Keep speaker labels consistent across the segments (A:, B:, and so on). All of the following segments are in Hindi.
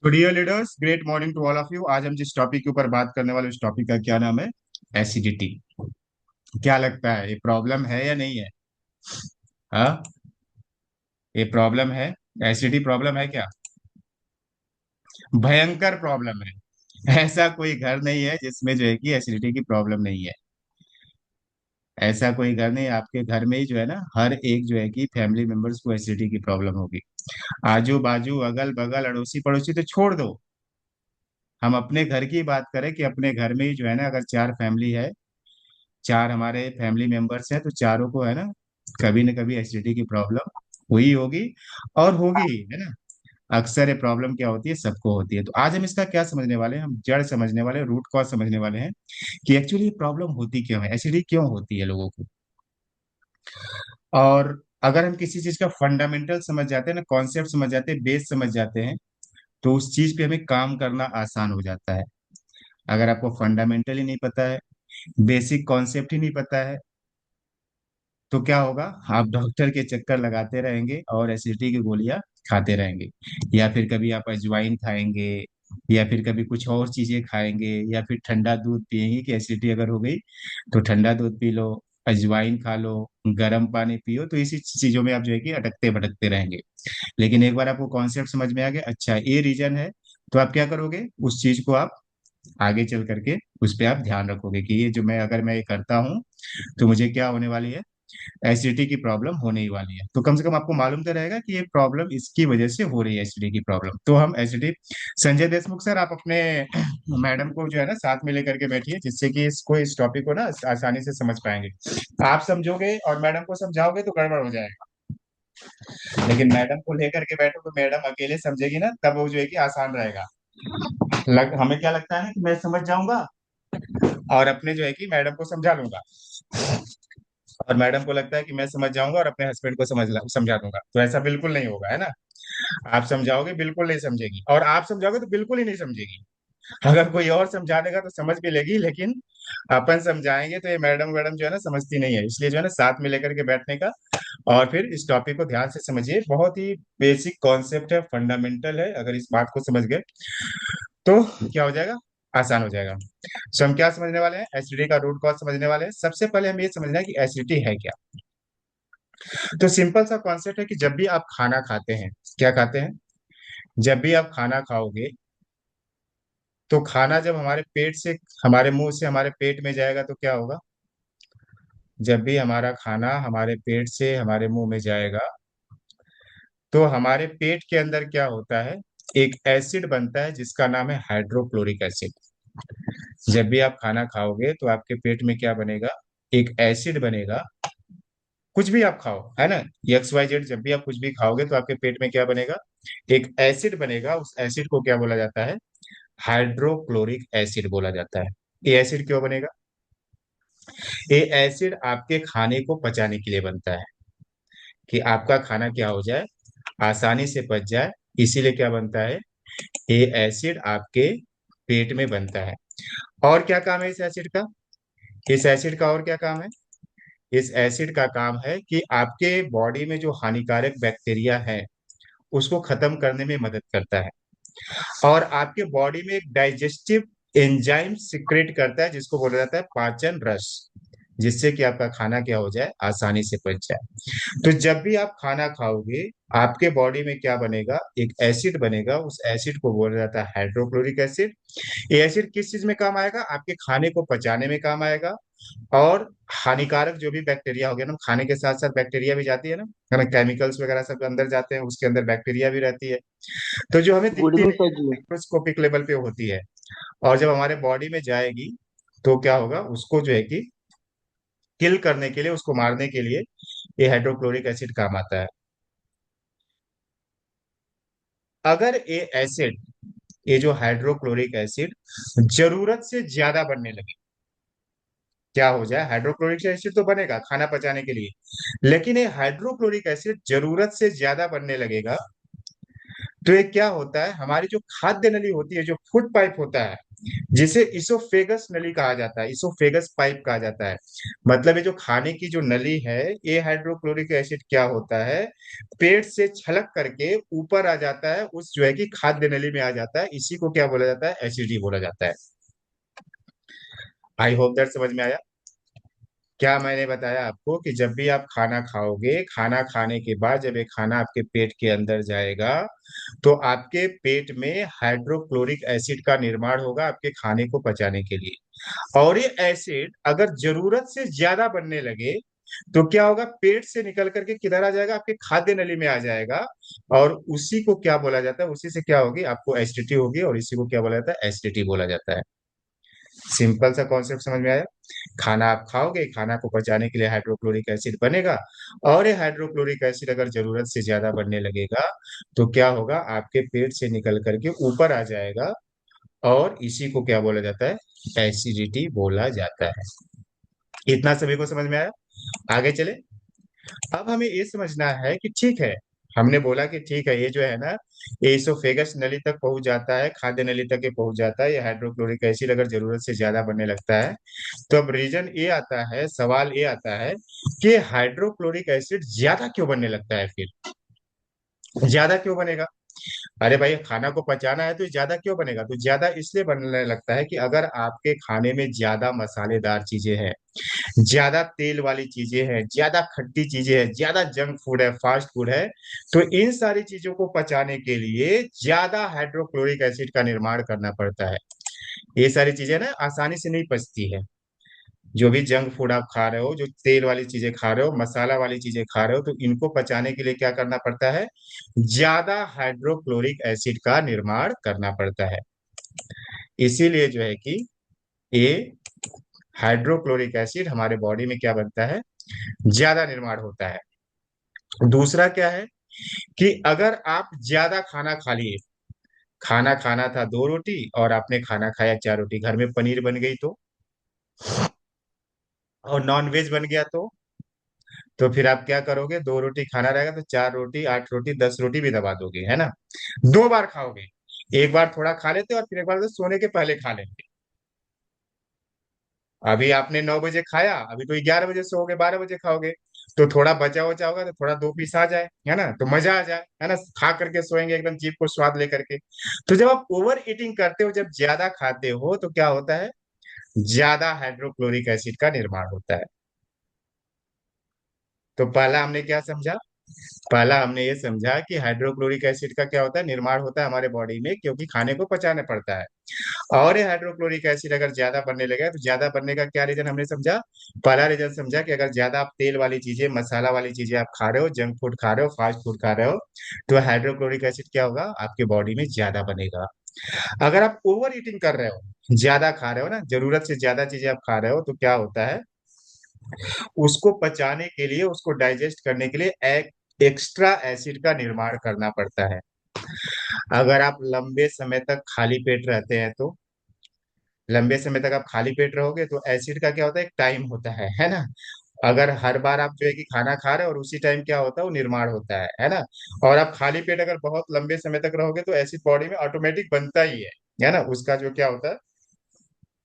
A: Good year leaders, great morning to all of you. आज हम जिस टॉपिक के ऊपर बात करने वाले, उस टॉपिक का क्या नाम है? एसिडिटी। क्या लगता है, ये प्रॉब्लम है या नहीं है? हाँ, ये प्रॉब्लम है। एसिडिटी प्रॉब्लम है क्या? भयंकर प्रॉब्लम है। ऐसा कोई घर नहीं है जिसमें जो है कि एसिडिटी की प्रॉब्लम नहीं है। ऐसा कोई घर नहीं है, आपके घर में ही जो है ना, हर एक जो है कि फैमिली मेंबर्स को एसिडिटी की प्रॉब्लम होगी। आजू बाजू अगल बगल अड़ोसी पड़ोसी तो छोड़ दो। हम अपने घर की बात करें कि अपने घर में ही जो है ना, अगर चार फैमिली है, चार हमारे फैमिली मेंबर्स हैं, तो चारों को है ना, कभी न कभी एसिडिटी की प्रॉब्लम हुई होगी और होगी ही, है ना। अक्सर ये प्रॉब्लम क्या होती है, सबको होती है। तो आज हम इसका क्या समझने वाले हैं, हम जड़ समझने वाले हैं, रूट कॉज समझने वाले हैं कि एक्चुअली ये प्रॉब्लम होती क्यों है, एसिडिटी क्यों होती है लोगों को। और अगर हम किसी चीज का फंडामेंटल समझ जाते हैं ना, कॉन्सेप्ट समझ जाते हैं, बेस समझ जाते हैं, तो उस चीज पे हमें काम करना आसान हो जाता है। अगर आपको फंडामेंटल ही नहीं पता है, बेसिक कॉन्सेप्ट ही नहीं पता है, तो क्या होगा, आप डॉक्टर के चक्कर लगाते रहेंगे और एसिडिटी की गोलियां खाते रहेंगे। या फिर कभी आप अजवाइन खाएंगे, या फिर कभी कुछ और चीजें खाएंगे, या फिर ठंडा दूध पिएंगे कि एसिडिटी अगर हो गई तो ठंडा दूध पी लो, अजवाइन खा लो, गर्म पानी पियो। तो इसी चीजों में आप जो है कि अटकते भटकते रहेंगे। लेकिन एक बार आपको कॉन्सेप्ट समझ में आ गया, अच्छा ये रीजन है, तो आप क्या करोगे, उस चीज को आप आगे चल करके उस पर आप ध्यान रखोगे कि ये जो मैं, अगर मैं ये करता हूँ तो मुझे क्या होने वाली है, एसिडिटी की प्रॉब्लम होने ही वाली है। तो कम से कम आपको मालूम तो रहेगा कि ये प्रॉब्लम इसकी वजह से हो रही है, एसिडिटी की प्रॉब्लम। तो हम एसिडिटी, संजय देशमुख सर, आप अपने मैडम को जो है ना साथ में लेकर के बैठिए, जिससे कि इसको, इस टॉपिक को ना आसानी से समझ पाएंगे। आप समझोगे और मैडम को समझाओगे तो गड़बड़ हो जाएगा। लेकिन मैडम को लेकर के बैठो तो मैडम अकेले समझेगी ना, तब वो जो है कि आसान रहेगा। हमें क्या लगता है ना कि मैं समझ जाऊंगा और अपने जो है कि मैडम को समझा लूंगा, और मैडम को लगता है कि मैं समझ जाऊंगा और अपने हस्बैंड को समझा दूंगा। तो ऐसा बिल्कुल नहीं होगा, है ना। आप समझाओगे बिल्कुल नहीं समझेगी, और आप समझाओगे तो बिल्कुल ही नहीं समझेगी। अगर कोई और समझा देगा तो समझ भी लेगी, लेकिन अपन समझाएंगे तो ये मैडम मैडम जो है ना समझती नहीं है। इसलिए जो है ना साथ में लेकर के बैठने का, और फिर इस टॉपिक को ध्यान से समझिए। बहुत ही बेसिक कॉन्सेप्ट है, फंडामेंटल है। अगर इस बात को समझ गए तो क्या हो जाएगा, आसान हो जाएगा। सो हम क्या समझने वाले हैं, एसिडिटी का रूट कॉज समझने वाले हैं। सबसे पहले हम ये समझना है कि एसिडिटी है क्या। तो सिंपल सा कॉन्सेप्ट है कि जब भी आप खाना खाते हैं, क्या खाते हैं, जब भी आप खाना खाओगे, तो खाना जब हमारे पेट से, हमारे मुंह से हमारे पेट में जाएगा तो क्या होगा, जब भी हमारा खाना हमारे पेट से हमारे मुंह में जाएगा, तो हमारे पेट के अंदर क्या होता है, एक एसिड बनता है जिसका नाम है हाइड्रोक्लोरिक एसिड। जब भी आप खाना खाओगे तो आपके पेट में क्या बनेगा, एक एसिड बनेगा। कुछ भी आप खाओ, है ना, एक्स वाई जेड, जब भी आप कुछ भी खाओगे तो आपके पेट में क्या बनेगा, एक एसिड बनेगा। उस एसिड को क्या बोला जाता है, हाइड्रोक्लोरिक एसिड बोला जाता है। ये एसिड क्यों बनेगा, ये एसिड आपके खाने को पचाने के लिए बनता है, कि आपका खाना क्या हो जाए, आसानी से पच जाए। इसीलिए क्या बनता है, ये एसिड आपके पेट में बनता है। और क्या काम है इस एसिड का, इस एसिड का और क्या काम है, इस एसिड का काम है कि आपके बॉडी में जो हानिकारक बैक्टीरिया है उसको खत्म करने में मदद करता है। और आपके बॉडी में एक डाइजेस्टिव एंजाइम सिक्रेट करता है जिसको बोला जाता है पाचन रस, जिससे कि आपका खाना क्या हो जाए, आसानी से पच जाए। तो जब भी आप खाना खाओगे, आपके बॉडी में क्या बनेगा, एक एसिड बनेगा। उस एसिड को बोला जाता है हाइड्रोक्लोरिक एसिड। ये एसिड किस चीज में काम आएगा, आपके खाने को पचाने में काम आएगा। और हानिकारक जो भी बैक्टीरिया हो गया ना, खाने के साथ साथ बैक्टीरिया भी जाती है ना, केमिकल्स वगैरह सब अंदर जाते हैं, उसके अंदर बैक्टीरिया भी रहती है। तो जो हमें
B: गुड
A: दिखती
B: इवनिंग
A: नहीं
B: सर
A: है,
B: जी।
A: माइक्रोस्कोपिक लेवल पे होती है। और जब हमारे बॉडी में जाएगी तो क्या होगा, उसको जो है कि किल करने के लिए, उसको मारने के लिए ये हाइड्रोक्लोरिक एसिड काम आता है। अगर ये एसिड, ये जो हाइड्रोक्लोरिक एसिड जरूरत से ज्यादा बनने लगे, क्या हो जाए, हाइड्रोक्लोरिक एसिड तो बनेगा खाना पचाने के लिए, लेकिन ये हाइड्रोक्लोरिक एसिड जरूरत से ज्यादा बनने लगेगा, तो ये क्या होता है, हमारी जो खाद्य नली होती है, जो फूड पाइप होता है, जिसे इसोफेगस नली कहा जाता है, इसोफेगस पाइप कहा जाता है। मतलब ये जो खाने की जो नली है, ये हाइड्रोक्लोरिक एसिड क्या होता है, पेट से छलक करके ऊपर आ जाता है, उस जो है कि खाद्य नली में आ जाता है, इसी को क्या बोला जाता है, एसिडिटी बोला जाता है। आई होप दैट समझ में आया। क्या मैंने बताया आपको कि जब भी आप खाना खाओगे, खाना खाने के बाद जब ये खाना आपके पेट के अंदर जाएगा, तो आपके पेट में हाइड्रोक्लोरिक एसिड का निर्माण होगा आपके खाने को पचाने के लिए। और ये एसिड अगर जरूरत से ज्यादा बनने लगे, तो क्या होगा, पेट से निकल करके किधर आ जाएगा, आपके खाद्य नली में आ जाएगा। और उसी को क्या बोला जाता है, उसी से क्या होगी, आपको एसिडिटी होगी, और इसी को क्या बोला जाता है, एसिडिटी बोला जाता है। सिंपल सा कॉन्सेप्ट समझ में आया। खाना आप खाओगे, खाना को पचाने के लिए हाइड्रोक्लोरिक एसिड बनेगा, और ये हाइड्रोक्लोरिक एसिड अगर जरूरत से ज्यादा बनने लगेगा, तो क्या होगा, आपके पेट से निकल करके ऊपर आ जाएगा, और इसी को क्या बोला जाता है, एसिडिटी बोला जाता है। इतना सभी को समझ में आया। आगे चले। अब हमें ये समझना है कि ठीक है, हमने बोला कि ठीक है, ये जो है ना, ये इसोफेगस नली तक पहुंच जाता है, खाद्य नली तक ये पहुंच जाता है, ये हाइड्रोक्लोरिक एसिड अगर जरूरत से ज्यादा बनने लगता है। तो अब रीजन ये आता है, सवाल ये आता है कि हाइड्रोक्लोरिक एसिड ज्यादा क्यों बनने लगता है फिर, ज्यादा क्यों बनेगा। अरे भाई, खाना को पचाना है तो ज्यादा क्यों बनेगा, तो ज्यादा इसलिए बनने लगता है कि अगर आपके खाने में ज्यादा मसालेदार चीजें हैं, ज्यादा तेल वाली चीजें हैं, ज्यादा खट्टी चीजें हैं, ज्यादा जंक फूड है, फास्ट फूड है, तो इन सारी चीजों को पचाने के लिए ज्यादा हाइड्रोक्लोरिक एसिड का निर्माण करना पड़ता है। ये सारी चीजें ना आसानी से नहीं पचती है। जो भी जंक फूड आप खा रहे हो, जो तेल वाली चीजें खा रहे हो, मसाला वाली चीजें खा रहे हो, तो इनको पचाने के लिए क्या करना पड़ता है, ज्यादा हाइड्रोक्लोरिक एसिड का निर्माण करना पड़ता है। इसीलिए जो है कि ये हाइड्रोक्लोरिक एसिड हमारे बॉडी में क्या बनता है, ज्यादा निर्माण होता है। दूसरा क्या है कि अगर आप ज्यादा खाना खा लिए, खाना खाना था 2 रोटी और आपने खाना खाया 4 रोटी, घर में पनीर बन गई और नॉन वेज बन गया, तो फिर आप क्या करोगे, 2 रोटी खाना रहेगा तो 4 रोटी, 8 रोटी, 10 रोटी भी दबा दोगे, है ना। 2 बार खाओगे, एक बार थोड़ा खा लेते और फिर एक बार तो सोने के पहले खा लेंगे। अभी आपने 9 बजे खाया, अभी तो 11 बजे सोओगे, 12 बजे खाओगे, तो थोड़ा बचा वचा होगा, तो थोड़ा 2 पीस आ जाए, है ना, तो मजा आ जाए, है ना, खा करके सोएंगे एकदम जीभ को स्वाद लेकर के। तो जब आप ओवर ईटिंग करते हो, जब ज्यादा खाते हो, तो क्या होता है, ज्यादा हाइड्रोक्लोरिक एसिड का निर्माण होता है। तो पहला हमने क्या समझा, पहला हमने ये समझा कि हाइड्रोक्लोरिक एसिड का क्या होता है, निर्माण होता है हमारे बॉडी में, क्योंकि खाने को पचाना पड़ता है। और ये हाइड्रोक्लोरिक एसिड अगर ज्यादा बनने लगे, तो ज्यादा बनने का क्या रीजन हमने समझा, पहला रीजन समझा कि अगर ज्यादा आप तेल वाली चीजें, मसाला वाली चीजें आप खा रहे हो, जंक फूड खा रहे हो, फास्ट फूड खा रहे हो, तो हाइड्रोक्लोरिक एसिड क्या होगा, आपके बॉडी में ज्यादा बनेगा। अगर आप ओवर ईटिंग कर रहे हो, ज्यादा खा रहे हो ना, जरूरत से ज्यादा चीजें आप खा रहे हो, तो क्या होता है, उसको पचाने के लिए, उसको डाइजेस्ट करने के लिए एक एक्स्ट्रा एसिड का निर्माण करना पड़ता है। अगर आप लंबे समय तक खाली पेट रहते हैं, तो लंबे समय तक आप खाली पेट रहोगे, तो एसिड का क्या होता है, एक टाइम होता है ना। अगर हर बार आप जो है कि खाना खा रहे हो और उसी टाइम क्या होता है, वो निर्माण होता है ना। और आप खाली पेट अगर बहुत लंबे समय तक रहोगे, तो एसिड बॉडी में ऑटोमेटिक बनता ही है ना, उसका जो क्या होता है,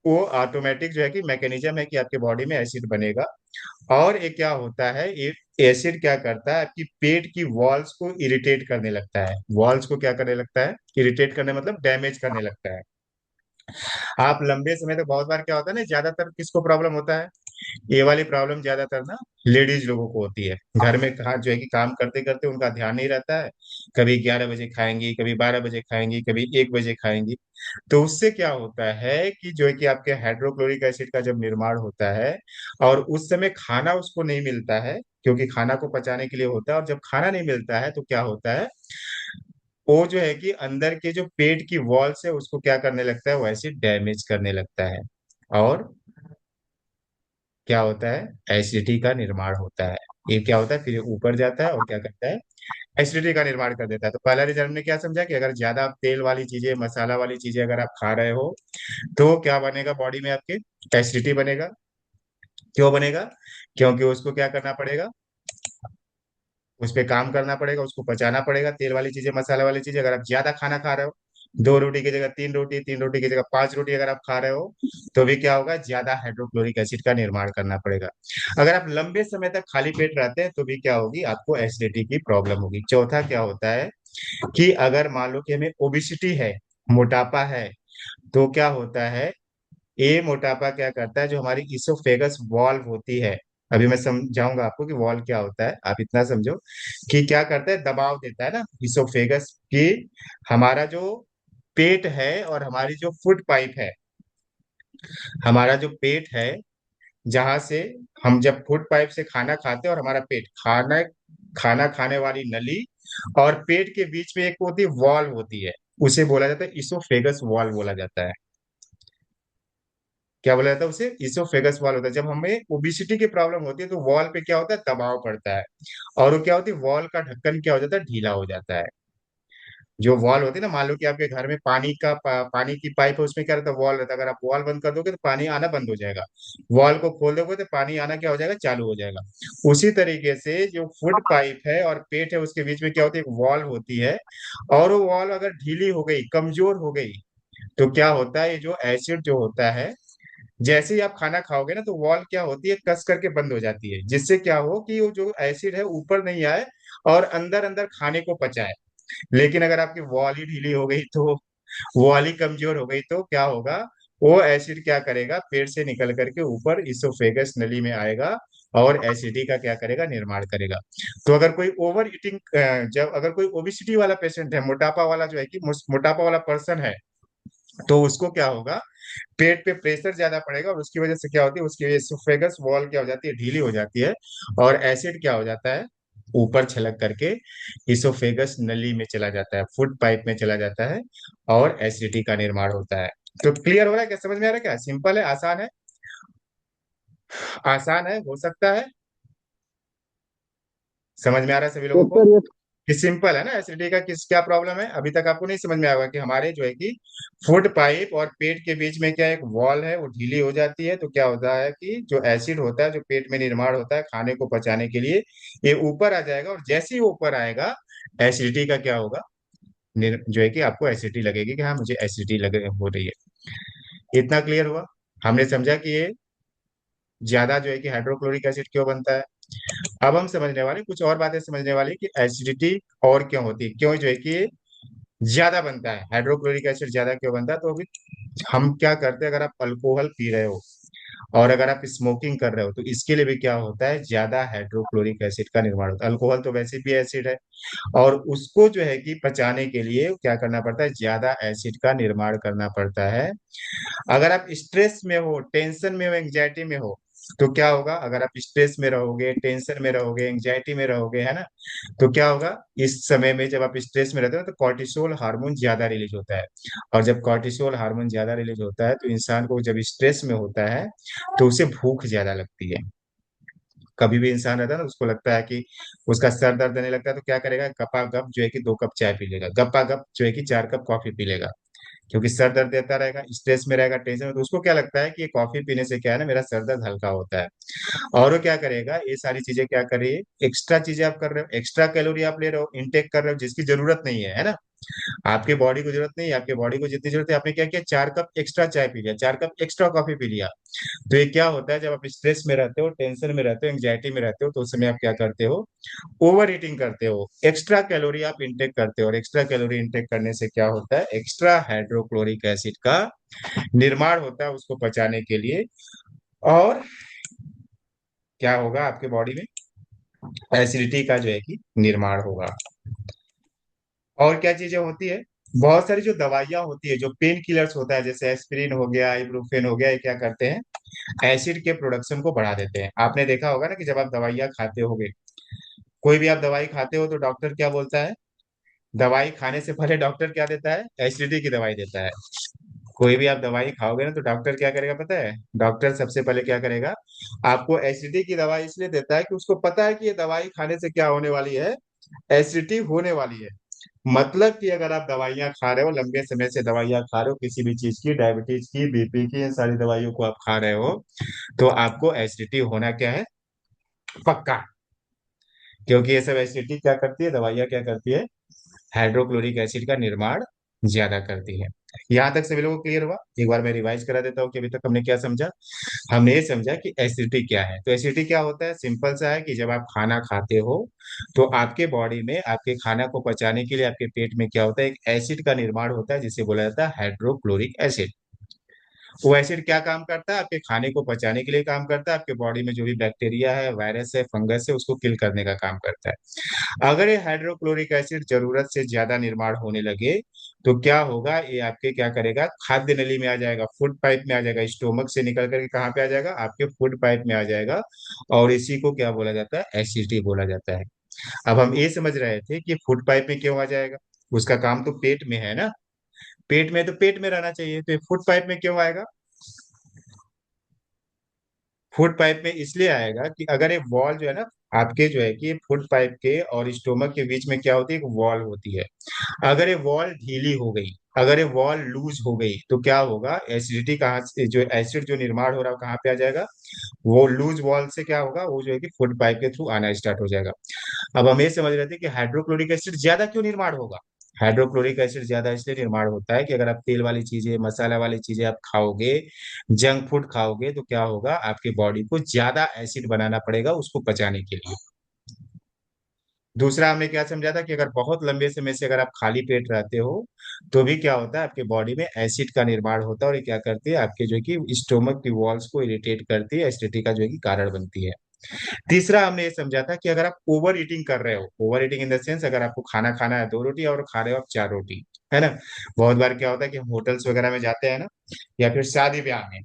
A: वो ऑटोमेटिक जो है कि मैकेनिज्म है कि आपके बॉडी में एसिड बनेगा। और ये क्या होता है, ये एसिड क्या करता है, आपकी पेट की वॉल्स को इरिटेट करने लगता है, वॉल्स को क्या करने लगता है, इरिटेट करने मतलब डैमेज करने लगता है। आप लंबे समय तक, बहुत बार क्या होता है ना, ज्यादातर किसको प्रॉब्लम होता है, ये वाली प्रॉब्लम ज्यादातर ना लेडीज लोगों को होती है। घर में कहा जो है कि काम करते करते उनका ध्यान नहीं रहता है, कभी 11 बजे खाएंगी, कभी 12 बजे खाएंगी, कभी 1 बजे खाएंगी। तो उससे क्या होता है कि जो है कि आपके हाइड्रोक्लोरिक एसिड का जब निर्माण होता है, और उस समय खाना उसको नहीं मिलता है, क्योंकि खाना को पचाने के लिए होता है, और जब खाना नहीं मिलता है, तो क्या होता है, वो जो है कि अंदर के जो पेट की वॉल्स है, उसको क्या करने लगता है, वो एसिड डैमेज करने लगता है। और क्या होता है, एसिडिटी का निर्माण होता है। ये क्या होता है, फिर ये ऊपर जाता है और क्या करता है, एसिडिटी का निर्माण कर देता है। तो पहला रीजन हमने क्या समझा कि अगर ज्यादा आप तेल वाली चीजें, मसाला वाली चीजें अगर आप खा रहे हो, तो क्या बनेगा बॉडी में आपके, एसिडिटी बनेगा। क्यों बनेगा, क्योंकि उसको क्या करना पड़ेगा, उस पे काम करना पड़ेगा, उसको पचाना पड़ेगा, तेल वाली चीजें, मसाला वाली चीजें अगर आप ज्यादा खाना खा रहे हो। दो रोटी की जगह तीन रोटी, तीन रोटी की जगह पांच रोटी अगर आप खा रहे हो, तो भी क्या होगा, ज्यादा हाइड्रोक्लोरिक एसिड का निर्माण करना पड़ेगा। अगर आप लंबे समय तक खाली पेट रहते हैं तो भी क्या होगी, आपको एसिडिटी की प्रॉब्लम होगी। चौथा क्या होता है कि अगर मान लो कि हमें ओबिसिटी है, मोटापा है, तो क्या होता है, ये मोटापा क्या करता है, जो हमारी इसोफेगस वॉल्व होती है, अभी मैं समझाऊंगा आपको कि वॉल्व क्या होता है, आप इतना समझो कि क्या करता है, दबाव देता है ना इसोफेगस की, हमारा जो पेट है और हमारी जो फूड पाइप है, हमारा जो पेट है, जहां से हम जब फूड पाइप से खाना खाते हैं, और हमारा पेट खाना खाना खाने वाली नली और पेट के बीच में एक होती है वॉल्व होती है, उसे बोला जाता है इसोफेगस वॉल्व बोला जाता है। क्या बोला जाता है उसे, इसोफेगस वॉल होता है। जब हमें ओबिसिटी की प्रॉब्लम होती है तो वॉल पे क्या होता है, दबाव पड़ता है, और वो क्या होती है, वॉल का ढक्कन क्या हो जाता है, ढीला हो जाता है। जो वॉल होती है ना, मान लो कि आपके घर में पानी की पाइप है, उसमें क्या रहता है, वॉल रहता है, अगर आप वॉल बंद कर दोगे तो पानी आना बंद हो जाएगा, वॉल को खोल दोगे तो पानी आना क्या हो जाएगा, चालू हो जाएगा। उसी तरीके से जो फूड पाइप है और पेट है, उसके बीच में क्या होती है, एक वॉल होती है, और वो वॉल अगर ढीली हो गई, कमजोर हो गई, तो क्या होता है, ये जो एसिड जो होता है, जैसे ही आप खाना खाओगे ना, तो वॉल क्या होती है, कस करके बंद हो जाती है, जिससे क्या हो कि वो जो एसिड है ऊपर नहीं आए और अंदर अंदर खाने को पचाए। लेकिन अगर आपकी वॉल ही ढीली हो गई, तो वॉल ही कमजोर हो गई, तो क्या होगा, वो एसिड क्या करेगा, पेट से निकल करके ऊपर इसोफेगस नली में आएगा और एसिडी का क्या करेगा, निर्माण करेगा। तो अगर कोई ओवर ईटिंग, जब अगर कोई ओबिसिटी वाला पेशेंट है, मोटापा वाला जो है कि मोटापा वाला पर्सन है, तो उसको क्या होगा, पेट पे प्रेशर ज्यादा पड़ेगा, और उसकी वजह से क्या होती है, उसकी एसोफेगस वॉल क्या हो जाती है, ढीली हो जाती है, और एसिड क्या हो जाता है, ऊपर छलक करके इसोफेगस नली में चला जाता है, फूड पाइप में चला जाता है, और एसिडिटी का निर्माण होता है। तो क्लियर हो रहा है क्या, समझ में आ रहा है क्या, सिंपल है, आसान है, आसान है, हो सकता है, समझ में आ रहा है सभी लोगों
B: यस
A: को
B: सर, यस।
A: कि सिंपल है ना, एसिडिटी का किस क्या प्रॉब्लम है, अभी तक आपको नहीं समझ में आएगा कि हमारे जो है कि फूड पाइप और पेट के बीच में क्या एक वॉल है, वो ढीली हो जाती है, तो क्या होता है कि जो एसिड होता है, जो पेट में निर्माण होता है खाने को पचाने के लिए, ये ऊपर आ जाएगा, और जैसे ही ऊपर आएगा, एसिडिटी का क्या होगा, जो है कि आपको एसिडिटी लगेगी कि हाँ मुझे एसिडिटी लगे हो रही है। इतना क्लियर हुआ, हमने समझा कि ये ज्यादा जो है कि हाइड्रोक्लोरिक एसिड क्यों बनता है। अब हम समझने वाले कुछ और बातें समझने वाली कि एसिडिटी और क्यों होती है, क्यों जो है कि ये ज्यादा बनता है, हाइड्रोक्लोरिक एसिड ज्यादा क्यों बनता है। तो अभी हम क्या करते हैं, अगर आप अल्कोहल पी रहे हो और अगर आप स्मोकिंग कर रहे हो, तो इसके लिए भी क्या होता है, ज्यादा हाइड्रोक्लोरिक एसिड का निर्माण होता है। अल्कोहल तो वैसे भी एसिड है, और उसको जो है कि पचाने के लिए क्या करना पड़ता है, ज्यादा एसिड का निर्माण करना पड़ता है। अगर आप स्ट्रेस में हो, टेंशन में हो, एंग्जाइटी में हो, तो क्या होगा, अगर आप स्ट्रेस में रहोगे, टेंशन में रहोगे, एंग्जाइटी में रहोगे, है ना, तो क्या होगा, इस समय में जब आप स्ट्रेस में रहते हो तो कॉर्टिसोल हार्मोन ज्यादा रिलीज होता है, और जब कॉर्टिसोल हार्मोन ज्यादा रिलीज होता है, तो इंसान को जब स्ट्रेस में होता है, तो उसे भूख ज्यादा लगती है। कभी भी इंसान रहता है ना, उसको लगता है कि उसका सर दर्द देने लगता है, तो क्या करेगा, गपा गप जो है कि 2 कप चाय पी लेगा, गपा गप जो है कि 4 कप कॉफी पी लेगा, क्योंकि सर दर्द देता रहेगा, स्ट्रेस में रहेगा, टेंशन में, तो उसको क्या लगता है कि ये कॉफी पीने से क्या है ना, मेरा सर दर्द हल्का होता है। और वो क्या करेगा, ये सारी चीजें क्या कर रही है, एक्स्ट्रा चीजें आप कर रहे हो, एक्स्ट्रा कैलोरी आप ले रहे हो, इनटेक कर रहे हो, जिसकी जरूरत नहीं है ना, आपके बॉडी को जरूरत नहीं है, आपके बॉडी को जितनी जरूरत है, आपने क्या किया, 4 कप एक्स्ट्रा चाय पी लिया, 4 कप एक्स्ट्रा कॉफी पी लिया। तो ये क्या होता है, जब आप स्ट्रेस में रहते हो, टेंशन में रहते हो, एंग्जाइटी में रहते हो, तो उस समय आप क्या करते हो, ओवर ईटिंग करते हो, एक्स्ट्रा कैलोरी आप इंटेक करते हो, और एक्स्ट्रा कैलोरी इंटेक करने से क्या होता है, एक्स्ट्रा हाइड्रोक्लोरिक एसिड का निर्माण होता है उसको पचाने के लिए। और क्या होगा, आपके बॉडी में एसिडिटी का जो है कि निर्माण होगा। और क्या चीजें होती है, बहुत सारी जो दवाइयां होती है, जो पेन किलर्स होता है, जैसे एस्पिरिन हो गया, इब्रुफेन हो गया, ये क्या करते हैं, एसिड के प्रोडक्शन को बढ़ा देते हैं। आपने देखा होगा ना कि जब आप दवाइयां खाते होगे, कोई भी आप दवाई खाते हो, तो डॉक्टर क्या बोलता है, दवाई खाने से पहले डॉक्टर क्या देता है, एसिडिटी की दवाई देता है। कोई भी आप दवाई खाओगे ना, तो डॉक्टर क्या करेगा पता है, डॉक्टर सबसे पहले क्या करेगा, आपको एसिडिटी की दवाई इसलिए देता है कि उसको पता है कि ये दवाई खाने से क्या होने वाली है, एसिडिटी होने वाली है। मतलब कि अगर आप दवाइयां खा रहे हो, लंबे समय से दवाइयां खा रहे हो, किसी भी चीज की, डायबिटीज की, बीपी की, इन सारी दवाइयों को आप खा रहे हो, तो आपको एसिडिटी होना क्या है, पक्का। क्योंकि ये सब एसिडिटी क्या करती है, दवाइयां क्या करती है, हाइड्रोक्लोरिक एसिड का निर्माण ज्यादा करती है। यहाँ तक सभी लोगों को क्लियर हुआ? एक बार मैं रिवाइज करा देता हूँ कि अभी तक हमने क्या समझा। हमने ये समझा कि एसिडिटी क्या है। तो एसिडिटी क्या होता है? सिंपल सा है कि जब आप खाना खाते हो तो आपके बॉडी में आपके खाना को पचाने के लिए आपके पेट में क्या होता है, एक एसिड का निर्माण होता है जिसे बोला जाता है हाइड्रोक्लोरिक एसिड। वो एसिड क्या काम करता है? आपके खाने को पचाने के लिए काम करता है, आपके बॉडी में जो भी बैक्टीरिया है, वायरस है, फंगस है, उसको किल करने का काम करता है। अगर ये हाइड्रोक्लोरिक एसिड जरूरत से ज्यादा निर्माण होने लगे तो क्या होगा, ये आपके क्या करेगा, खाद्य नली में आ जाएगा, फूड पाइप में आ जाएगा, स्टोमक से निकल करके कहाँ पे आ जाएगा, आपके फूड पाइप में आ जाएगा। और इसी को क्या बोला जाता है? एसिडिटी बोला जाता है। अब हम ये समझ रहे थे कि फूड पाइप में क्यों आ जाएगा, उसका काम तो पेट में है ना, पेट में तो पेट में रहना चाहिए, तो फूड पाइप में क्यों आएगा? फूड पाइप में इसलिए आएगा कि अगर एक वॉल जो है ना, आपके जो है कि फूड पाइप के और स्टोमक के बीच में क्या होती है, एक वॉल होती है। अगर ये वॉल ढीली हो गई, अगर ये वॉल लूज हो गई तो क्या होगा, एसिडिटी कहाँ से, जो एसिड जो निर्माण हो रहा है कहाँ पे आ जाएगा, वो लूज वॉल से क्या होगा, वो जो है कि फूड पाइप के थ्रू आना स्टार्ट हो जाएगा। अब हम ये समझ रहे थे कि हाइड्रोक्लोरिक एसिड ज्यादा क्यों निर्माण होगा। हाइड्रोक्लोरिक एसिड ज्यादा इसलिए निर्माण होता है कि अगर आप तेल वाली चीजें, मसाला वाली चीजें आप खाओगे, जंक फूड खाओगे, तो क्या होगा, आपकी बॉडी को ज्यादा एसिड बनाना पड़ेगा उसको पचाने के लिए। दूसरा हमने क्या समझा था कि अगर बहुत लंबे समय से अगर आप खाली पेट रहते हो तो भी क्या होता है, आपके बॉडी में एसिड का निर्माण होता है, और ये क्या करती है, आपके जो है कि स्टोमक की वॉल्स को इरिटेट करती है, एसिडिटी का जो है कि कारण बनती है। तीसरा हमने ये समझा था कि अगर आप ओवर ईटिंग कर रहे हो, over eating in the sense, अगर आपको खाना खाना है 2 रोटी और खा रहे हो आप 4 रोटी, है ना। बहुत बार क्या होता है कि हम होटल्स वगैरह में जाते हैं ना, या फिर शादी ब्याह में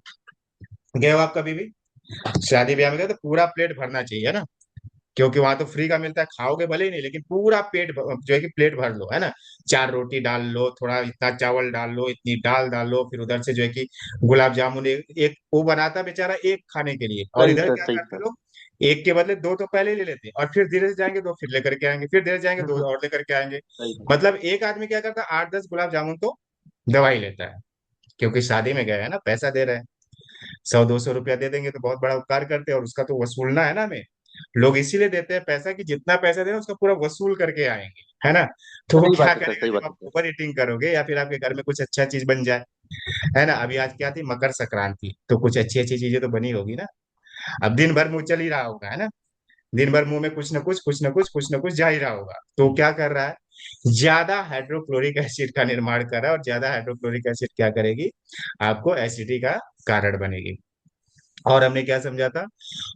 A: गए हो आप कभी भी, शादी ब्याह में गए तो पूरा प्लेट भरना चाहिए, है ना, क्योंकि वहां तो फ्री का मिलता है, खाओगे भले ही नहीं लेकिन पूरा पेट जो है कि प्लेट भर लो, है ना। 4 रोटी डाल लो, थोड़ा इतना चावल डाल लो, इतनी दाल डाल लो, फिर उधर से जो है कि गुलाब जामुन, एक वो बनाता बेचारा एक खाने के लिए, और
B: सही
A: इधर
B: सर,
A: क्या
B: सही
A: करते
B: सर।
A: लोग, एक के बदले दो तो पहले ही ले लेते हैं, और फिर धीरे से जाएंगे दो फिर लेकर के आएंगे, फिर धीरे से जाएंगे दो और लेकर के आएंगे।
B: सही सर।
A: मतलब एक आदमी क्या करता है, 8-10 गुलाब जामुन तो दवाई लेता है, क्योंकि शादी में गए हैं ना, पैसा दे रहे हैं, 100-200 रुपया दे देंगे तो बहुत बड़ा उपकार करते हैं, और उसका तो वसूलना है ना हमें। लोग इसीलिए देते हैं पैसा कि जितना पैसा दे रहे हैं उसका पूरा वसूल करके आएंगे, है ना। तो वो
B: सही
A: क्या
B: बात है सर,
A: करेगा,
B: सही
A: जब
B: बात
A: आप
B: है सर।
A: ओवर ईटिंग करोगे या फिर आपके घर में कुछ अच्छा चीज बन जाए, है ना, अभी आज क्या थी, मकर संक्रांति, तो कुछ अच्छी अच्छी चीजें तो बनी होगी ना। अब दिन भर मुंह चल ही रहा होगा, है ना, दिन भर मुंह में कुछ ना कुछ, कुछ ना कुछ, कुछ ना कुछ जा ही रहा होगा, तो क्या कर रहा है, ज्यादा हाइड्रोक्लोरिक एसिड का निर्माण कर रहा है, और ज्यादा हाइड्रोक्लोरिक एसिड क्या करेगी, आपको एसिडिटी का कारण बनेगी। और हमने क्या समझा था,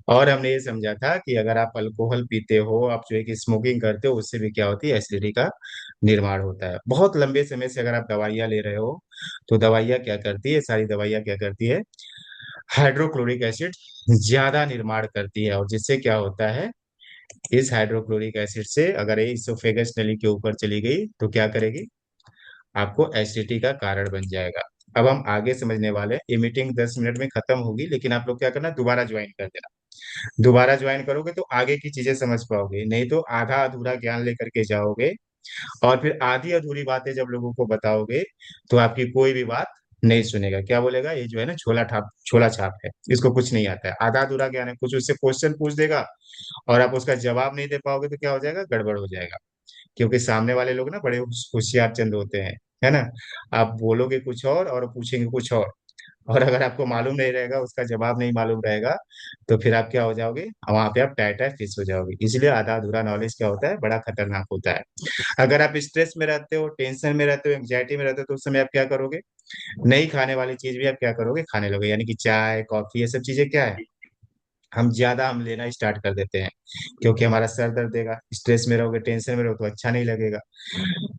A: और हमने ये समझा था कि अगर आप अल्कोहल पीते हो, आप जो है कि स्मोकिंग करते हो, उससे भी क्या होती है, एसिडिटी का निर्माण होता है। बहुत लंबे समय से अगर आप दवाइयाँ ले रहे हो तो दवाइयाँ क्या करती है, सारी दवाइयाँ क्या करती है, हाइड्रोक्लोरिक एसिड ज्यादा निर्माण करती है, और जिससे क्या होता है, इस हाइड्रोक्लोरिक एसिड से अगर ये इसोफेगस नली के ऊपर चली गई तो क्या करेगी, आपको एसिडिटी का कारण बन जाएगा। अब हम आगे समझने वाले हैं, ये मीटिंग 10 मिनट में खत्म होगी, लेकिन आप लोग क्या करना, दोबारा ज्वाइन कर देना। दोबारा ज्वाइन करोगे तो आगे की चीजें समझ पाओगे, नहीं तो आधा अधूरा ज्ञान लेकर के जाओगे, और फिर आधी अधूरी बातें जब लोगों को बताओगे तो आपकी कोई भी बात नहीं सुनेगा, क्या बोलेगा, ये जो है ना छोला छाप है, इसको कुछ नहीं आता है, आधा अधूरा ज्ञान है, कुछ उससे क्वेश्चन पूछ देगा और आप उसका जवाब नहीं दे पाओगे तो क्या हो जाएगा, गड़बड़ हो जाएगा। क्योंकि सामने वाले लोग ना बड़े होशियार चंद होते हैं, है ना। आप बोलोगे कुछ और पूछेंगे कुछ और अगर आपको मालूम नहीं रहेगा, उसका जवाब नहीं मालूम रहेगा, तो फिर आप क्या हो जाओगे, वहां पे आप टाइट फिश हो जाओगे। इसलिए आधा अधूरा नॉलेज क्या होता है, बड़ा खतरनाक होता है। अगर आप स्ट्रेस में रहते हो, टेंशन में रहते हो, एंग्जाइटी में रहते हो, तो उस समय आप क्या करोगे, नहीं खाने वाली चीज भी आप क्या करोगे, खाने लोगे, यानी कि चाय कॉफी ये सब चीजें क्या है, हम लेना स्टार्ट कर देते हैं, क्योंकि हमारा सर दर्द देगा, स्ट्रेस में रहोगे, टेंशन में रहोगे तो अच्छा नहीं लगेगा।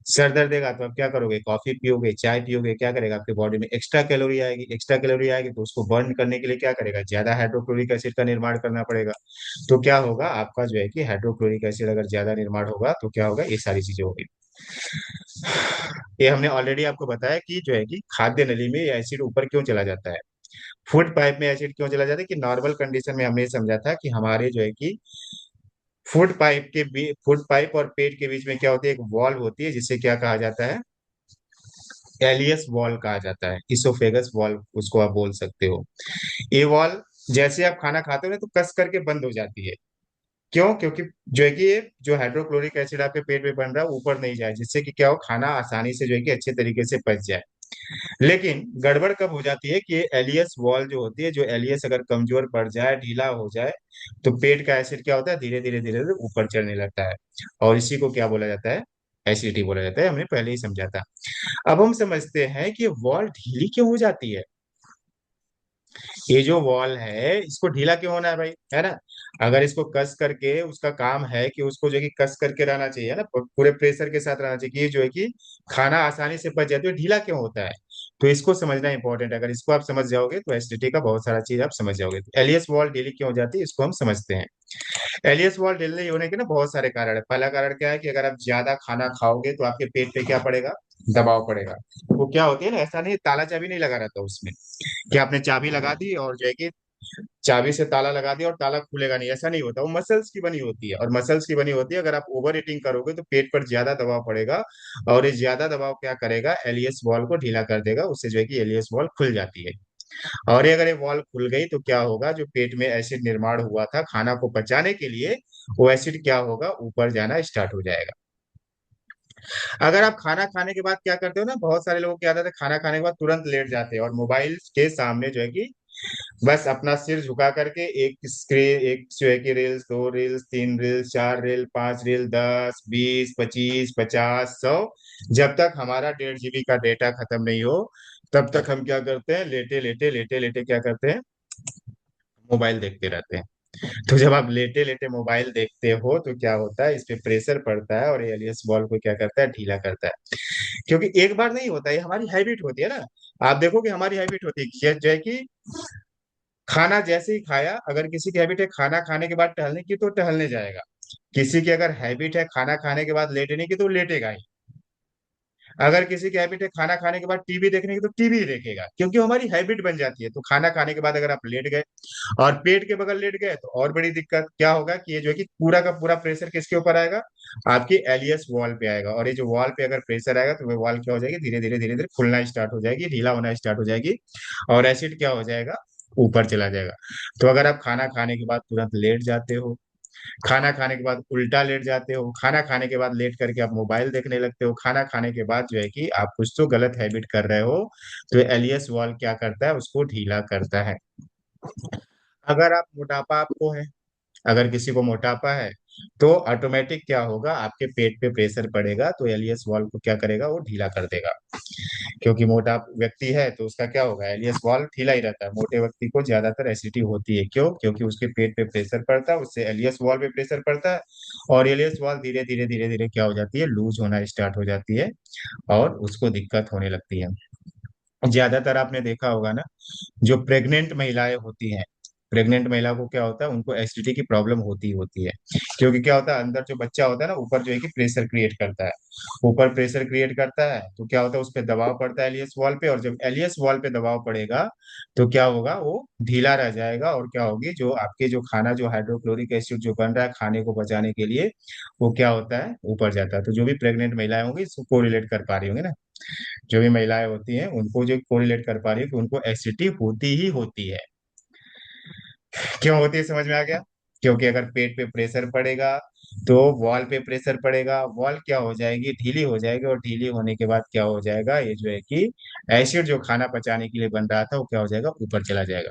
A: सर दर्द देगा तो आप क्या करोगे, कॉफी पियोगे, चाय पियोगे, क्या करेगा, आपके बॉडी में एक्स्ट्रा कैलोरी आएगी, एक्स्ट्रा कैलोरी आएगी तो उसको बर्न करने के लिए क्या करेगा, ज्यादा हाइड्रोक्लोरिक एसिड का निर्माण करना पड़ेगा। तो क्या होगा, आपका जो है कि हाइड्रोक्लोरिक एसिड अगर ज्यादा निर्माण होगा तो क्या होगा, ये सारी चीजें होगी। ये हमने ऑलरेडी आपको बताया कि जो है कि खाद्य नली में ये एसिड ऊपर क्यों चला जाता है, फूड पाइप में एसिड क्यों चला जाता है, कि नॉर्मल कंडीशन में हमने ये समझा था कि हमारे जो है कि फूड पाइप और पेट के बीच में क्या होती है, एक वॉल होती है जिसे क्या कहा जाता है, एलियस वॉल कहा जाता है, इसोफेगस वॉल उसको आप बोल सकते हो। ये वॉल जैसे आप खाना खाते हो ना तो कस करके बंद हो जाती है, क्यों? क्योंकि जो है कि ये जो हाइड्रोक्लोरिक एसिड आपके पेट में बन रहा है ऊपर नहीं जाए, जिससे कि क्या हो, खाना आसानी से जो है कि अच्छे तरीके से पच जाए। लेकिन गड़बड़ कब हो जाती है कि ये एलियस वॉल जो होती है, जो एलियस अगर कमजोर पड़ जाए, ढीला हो जाए, तो पेट का एसिड क्या होता है, धीरे धीरे धीरे धीरे ऊपर चढ़ने लगता है। और इसी को क्या बोला जाता है, एसिडिटी बोला जाता है। हमने पहले ही समझा था। अब हम समझते हैं कि वॉल ढीली क्यों हो जाती है। ये जो वॉल है इसको ढीला क्यों होना है भाई, है ना? अगर इसको कस करके, उसका काम है कि उसको जो है कि कस करके रहना चाहिए ना, पूरे प्रेशर के साथ रहना चाहिए कि ये जो है कि खाना आसानी से पच जाए, तो ये ढीला क्यों होता है? तो इसको समझना इंपॉर्टेंट है। अगर इसको आप समझ जाओगे तो एसिडिटी का बहुत सारा चीज आप समझ जाओगे। तो एलियस वॉल ढीली क्यों हो जाती है, इसको हम समझते हैं। एलियस वॉल ढीली होने के ना बहुत सारे कारण है। पहला कारण क्या है कि अगर आप ज्यादा खाना खाओगे तो आपके पेट पे क्या पड़ेगा, दबाव पड़ेगा। वो क्या होती है ना, ऐसा नहीं ताला चाबी नहीं लगा रहता उसमें कि आपने चाबी लगा दी और जो है कि चाबी से ताला लगा दिया और ताला खुलेगा नहीं, ऐसा नहीं होता। वो मसल्स की बनी होती है, और मसल्स की बनी होती है। अगर आप ओवर ईटिंग करोगे तो पेट पर ज्यादा दबाव पड़ेगा, और ये ज्यादा दबाव क्या करेगा, एलियस वॉल को ढीला कर देगा। उससे जो है कि एलियस वॉल खुल जाती है। और ये अगर ये वॉल खुल गई तो क्या होगा, जो पेट में एसिड निर्माण हुआ था खाना को पचाने के लिए, वो एसिड क्या होगा, ऊपर जाना स्टार्ट हो जाएगा। अगर आप खाना खाने के बाद क्या करते हो ना, बहुत सारे लोगों की आदत है खाना खाने के बाद तुरंत लेट जाते हैं और मोबाइल के सामने जो है कि बस अपना सिर झुका करके एक स्क्रीन, एक जो है कि रील्स, दो रील्स, तीन रील्स, चार रील, पांच रील, 10, 20, 25, 50, 100, जब तक हमारा 1.5 GB का डेटा खत्म नहीं हो, तब तक हम क्या करते हैं, लेटे लेटे लेटे लेटे क्या करते हैं, मोबाइल देखते रहते हैं। तो जब आप लेटे लेटे मोबाइल देखते हो तो क्या होता है, इस पे प्रेशर पड़ता है और एलियस बॉल को क्या करता है, ढीला करता है। क्योंकि एक बार नहीं होता, ये हमारी हैबिट होती है ना। आप देखो कि हमारी हैबिट होती है जो है कि खाना जैसे ही खाया, अगर किसी की हैबिट है खाना खाने के बाद टहलने की तो टहलने जाएगा। किसी की अगर हैबिट है खाना खाने के बाद लेटने की तो लेटेगा ही। अगर किसी की हैबिट है खाना खाने के बाद टीवी देखने की तो टीवी ही देखेगा, क्योंकि वो हमारी हैबिट बन जाती है। तो खाना खाने के बाद अगर आप लेट गए और पेट के बगल लेट गए तो और बड़ी दिक्कत क्या होगा कि ये जो है कि पूरा का पूरा प्रेशर किसके ऊपर आएगा, आपकी एलियस वॉल पे आएगा। और ये जो वॉल पे अगर प्रेशर आएगा तो वो वॉल क्या हो जाएगी, धीरे धीरे धीरे धीरे खुलना स्टार्ट हो जाएगी, ढीला होना स्टार्ट हो जाएगी, और एसिड क्या हो जाएगा, ऊपर चला जाएगा। तो अगर आप खाना खाने के बाद तुरंत लेट जाते हो, खाना खाने के बाद उल्टा लेट जाते हो, खाना खाने के बाद लेट करके आप मोबाइल देखने लगते हो, खाना खाने के बाद जो है कि आप कुछ तो गलत हैबिट कर रहे हो, तो एलियस वॉल क्या करता है, उसको ढीला करता है। अगर आप मोटापा आपको है, अगर किसी को मोटापा है, तो ऑटोमेटिक क्या होगा, आपके पेट पे प्रेशर पड़ेगा तो एलियस वॉल को क्या करेगा, वो ढीला कर देगा। क्योंकि मोटा व्यक्ति है तो उसका क्या होगा, एलियस वॉल ढीला ही रहता है। मोटे व्यक्ति को ज्यादातर एसिडिटी होती है, क्यों? क्योंकि उसके पेट पे प्रेशर पड़ता है, उससे एलियस वॉल पे प्रेशर पड़ता है, और एलियस वॉल धीरे धीरे धीरे धीरे क्या हो जाती है, लूज होना स्टार्ट हो जाती है, और उसको दिक्कत होने लगती है। ज्यादातर आपने देखा होगा ना, जो प्रेग्नेंट महिलाएं होती हैं, प्रेग्नेंट महिला को क्या होता है, उनको एसिडिटी की प्रॉब्लम होती ही होती है। क्योंकि क्या होता है, अंदर जो बच्चा होता है ना, ऊपर जो है कि प्रेशर क्रिएट करता है, ऊपर प्रेशर क्रिएट करता है, तो क्या होता है, उस पर दबाव पड़ता है एलियस वॉल पे, और जब एलियस वॉल पे दबाव पड़ेगा तो क्या होगा, वो ढीला रह जाएगा, और क्या होगी, जो आपके जो खाना, जो हाइड्रोक्लोरिक एसिड जो बन रहा है खाने को बचाने के लिए, वो क्या होता है, ऊपर जाता है। तो जो भी प्रेग्नेंट महिलाएं होंगी इसको कोरिलेट कर पा रही होंगी ना, जो भी महिलाएं होती हैं उनको जो कोरिलेट कर पा रही है कि उनको एसिडिटी होती ही होती है। क्यों होती है, समझ में आ गया? क्योंकि अगर पेट पे प्रेशर पड़ेगा तो वॉल पे प्रेशर पड़ेगा, वॉल क्या हो जाएगी, ढीली हो जाएगी, और ढीली होने के बाद क्या हो जाएगा, ये जो है कि एसिड जो खाना पचाने के लिए बन रहा था वो क्या हो जाएगा, ऊपर चला जाएगा।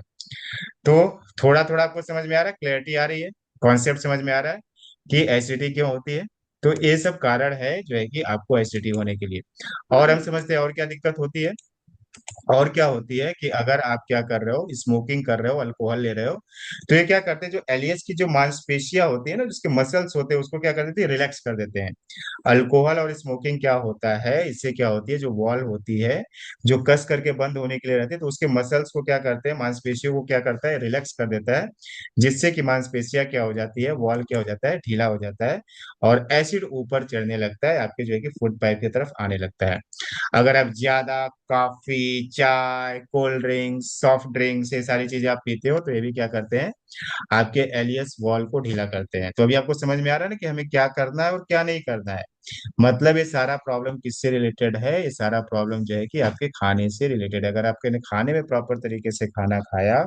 A: तो थोड़ा थोड़ा आपको समझ में आ रहा है, क्लैरिटी आ रही है, कॉन्सेप्ट समझ में आ रहा है कि एसिडिटी क्यों होती है। तो ये सब कारण है जो है कि आपको एसिडिटी होने के लिए। और हम समझते हैं और क्या दिक्कत होती है। और क्या होती है कि अगर आप क्या कर रहे हो, स्मोकिंग कर रहे हो, अल्कोहल ले रहे हो, तो ये क्या करते हैं, जो एलियस की जो मांसपेशियां होती है ना, जिसके मसल्स होते हैं, उसको क्या कर देते हैं, रिलैक्स कर देते हैं। अल्कोहल और स्मोकिंग क्या होता है, इससे क्या होती है, जो वॉल होती है, जो कस करके बंद होने के लिए रहती है, तो उसके मसल्स को क्या करते हैं, मांसपेशियों को क्या करता है, रिलैक्स कर देता है, जिससे कि मांसपेशियां क्या हो जाती है, वॉल क्या हो जाता है, ढीला हो जाता है, और एसिड ऊपर चढ़ने लगता है, आपके जो है कि फूड पाइप की तरफ आने लगता है। अगर आप ज्यादा कॉफी, चाय, कोल्ड ड्रिंक्स, सॉफ्ट ड्रिंक्स, ये सारी चीजें आप पीते हो, तो ये भी क्या करते हैं, आपके एलियस वॉल को ढीला करते हैं। तो अभी आपको समझ में आ रहा है ना कि हमें क्या करना है और क्या नहीं करना है। मतलब ये सारा प्रॉब्लम किससे रिलेटेड है, ये सारा प्रॉब्लम जो है कि आपके खाने से रिलेटेड है। अगर आपके ने खाने में प्रॉपर तरीके से खाना खाया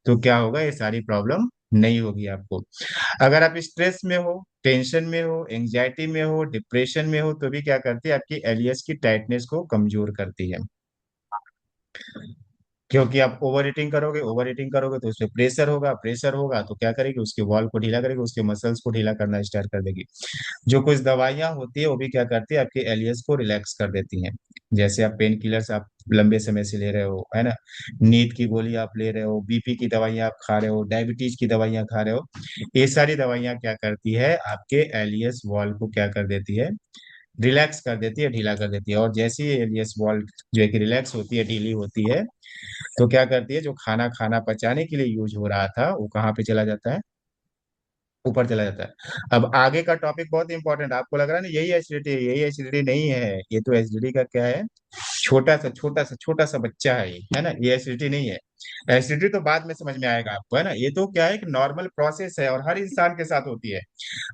A: तो क्या होगा, ये सारी प्रॉब्लम नहीं होगी आपको। अगर आप स्ट्रेस में हो, टेंशन में हो, एंजाइटी में हो, डिप्रेशन में हो, तो भी क्या करती है, आपकी एलियस की टाइटनेस को कमजोर करती है। क्योंकि आप ओवर ईटिंग करोगे तो उसमें प्रेशर होगा, प्रेशर होगा तो क्या करेगी, उसके वॉल को ढीला करेगी, उसके मसल्स को ढीला करना स्टार्ट कर देगी। जो कुछ दवाइयां होती है वो भी क्या करती है, आपके एलियस को रिलैक्स कर देती हैं। जैसे आप पेन किलर्स आप लंबे समय से ले रहे हो, है ना, नींद की गोली आप ले रहे हो, बीपी की दवाइयां आप खा रहे हो, डायबिटीज की दवाइयां खा रहे हो, ये सारी दवाइयां क्या करती है, आपके एलियस वॉल को क्या कर देती है, रिलैक्स कर देती है, ढीला कर देती है। और जैसे ही एलियस वॉल जो है कि रिलैक्स होती है, ढीली होती है, तो क्या करती है, जो खाना खाना पचाने के लिए यूज हो रहा था वो कहाँ पे चला जाता है, ऊपर चला जाता है। अब आगे का टॉपिक बहुत इंपॉर्टेंट, आपको लग रहा है ना यही एसिडिटी है, यही एसिडिटी नहीं है, ये तो एसिडिटी का क्या है, छोटा सा बच्चा है ये, है ना, ये एसिडिटी नहीं है। एसिडिटी तो बाद में समझ में आएगा आपको, है ना, ये तो क्या है, एक नॉर्मल प्रोसेस है और हर इंसान के साथ होती है।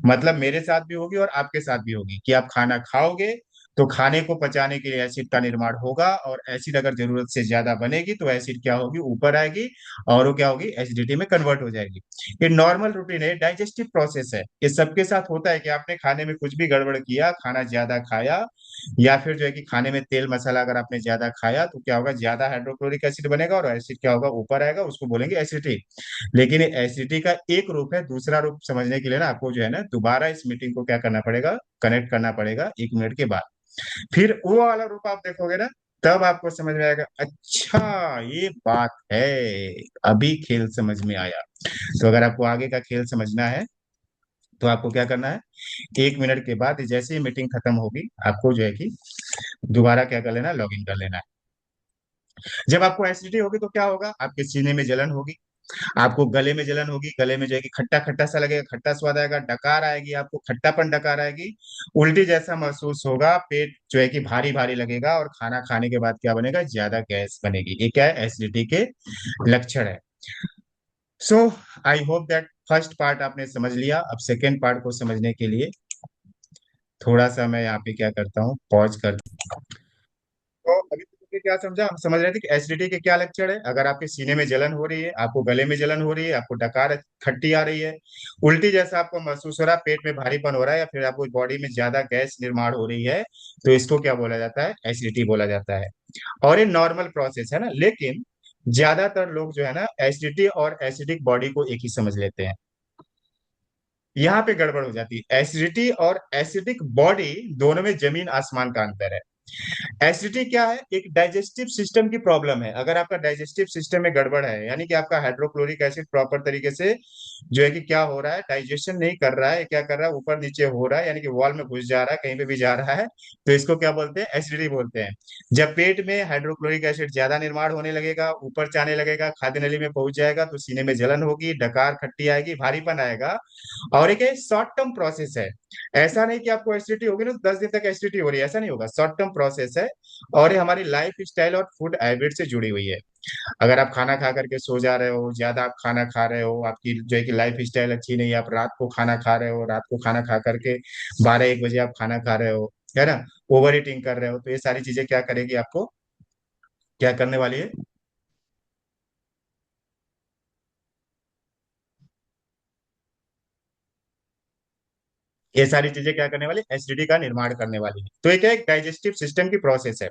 A: मतलब मेरे साथ भी होगी और आपके साथ भी होगी कि आप खाना खाओगे तो खाने को पचाने के लिए एसिड का निर्माण होगा, और एसिड अगर जरूरत से ज्यादा बनेगी तो एसिड क्या होगी, ऊपर आएगी, और वो क्या होगी, एसिडिटी में कन्वर्ट हो जाएगी। ये नॉर्मल रूटीन है, डाइजेस्टिव प्रोसेस है, ये सबके साथ होता है कि आपने खाने में कुछ भी गड़बड़ किया, खाना ज्यादा खाया, या फिर जो है कि खाने में तेल मसाला अगर आपने ज्यादा खाया तो क्या होगा, ज्यादा हाइड्रोक्लोरिक एसिड बनेगा और एसिड क्या होगा, ऊपर आएगा, उसको बोलेंगे एसिडिटी। लेकिन ये एसिडिटी का एक रूप है, दूसरा रूप समझने के लिए ना आपको जो है ना दोबारा इस मीटिंग को क्या करना पड़ेगा, कनेक्ट करना पड़ेगा 1 मिनट के बाद। फिर वो वाला रूप आप देखोगे ना, तब आपको समझ में आएगा, अच्छा ये बात है, अभी खेल समझ में आया। तो अगर आपको आगे का खेल समझना है तो आपको क्या करना है, 1 मिनट के बाद जैसे ही मीटिंग खत्म होगी, आपको जो है कि दोबारा क्या कर लेना, लॉग इन कर लेना है। जब आपको एसिडिटी होगी तो क्या होगा, आपके सीने में जलन होगी, आपको गले में जलन होगी, गले में जो है कि खट्टा खट्टा सा लगेगा, खट्टा स्वाद आएगा, डकार आएगी, आपको खट्टापन डकार आएगी, उल्टी जैसा महसूस होगा, पेट जो है कि भारी भारी लगेगा, और खाना खाने के बाद क्या बनेगा, ज्यादा गैस बनेगी। ये क्या है, एसिडिटी के लक्षण है। So I hope that first part आपने समझ लिया। अब सेकेंड पार्ट को समझने के लिए थोड़ा सा मैं यहाँ पे क्या करता हूँ, पॉज कर। तो अभी तुमने क्या समझा, हम समझ रहे थे कि एसिडिटी के क्या लक्षण है, अगर आपके सीने में जलन हो रही है, आपको गले में जलन हो रही है, आपको डकार खट्टी आ रही है, उल्टी जैसा आपको महसूस हो रहा है, पेट में भारीपन हो रहा है, या फिर आपको बॉडी में ज्यादा गैस निर्माण हो रही है, तो इसको क्या बोला जाता है, एसिडिटी बोला जाता है। और ये नॉर्मल प्रोसेस है ना, लेकिन ज्यादातर लोग जो है ना एसिडिटी और एसिडिक बॉडी को एक ही समझ लेते हैं। यहाँ पे गड़बड़ हो जाती है, एसिडिटी और एसिडिक बॉडी दोनों में जमीन आसमान का अंतर है। एसिडिटी क्या है, एक डाइजेस्टिव सिस्टम की प्रॉब्लम है। अगर आपका डाइजेस्टिव सिस्टम में गड़बड़ है, यानी कि आपका हाइड्रोक्लोरिक एसिड प्रॉपर तरीके से जो है कि क्या हो रहा है, डाइजेशन नहीं कर रहा है, क्या कर रहा है, ऊपर नीचे हो रहा है, यानी कि वॉल में घुस जा रहा है, कहीं पे भी जा रहा है, तो इसको क्या बोलते हैं, एसिडिटी बोलते हैं। जब पेट में हाइड्रोक्लोरिक एसिड ज्यादा निर्माण होने लगेगा, ऊपर जाने लगेगा, खाद्य नली में पहुंच जाएगा, तो सीने में जलन होगी, डकार खट्टी आएगी, भारीपन आएगा। और एक शॉर्ट टर्म प्रोसेस है, ऐसा नहीं कि आपको एसिडिटी होगी ना तो 10 दिन तक एसिडिटी हो रही है, ऐसा नहीं होगा, शॉर्ट टर्म प्रोसेस है। और ये हमारी लाइफ स्टाइल और फूड हैबिट से जुड़ी हुई है। अगर आप खाना खा करके सो जा रहे हो, ज्यादा आप खाना खा रहे हो, आपकी जो है कि लाइफ स्टाइल अच्छी नहीं है, आप रात को खाना खा रहे हो, रात को खाना खा करके 12-1 बजे आप खाना खा रहे हो, है ना, ओवर ईटिंग कर रहे हो, तो ये सारी चीजें क्या करेगी, आपको क्या करने वाली है, ये सारी चीजें क्या करने वाली, एसिडिटी का निर्माण करने वाली है। तो ये क्या एक डाइजेस्टिव सिस्टम की प्रोसेस है।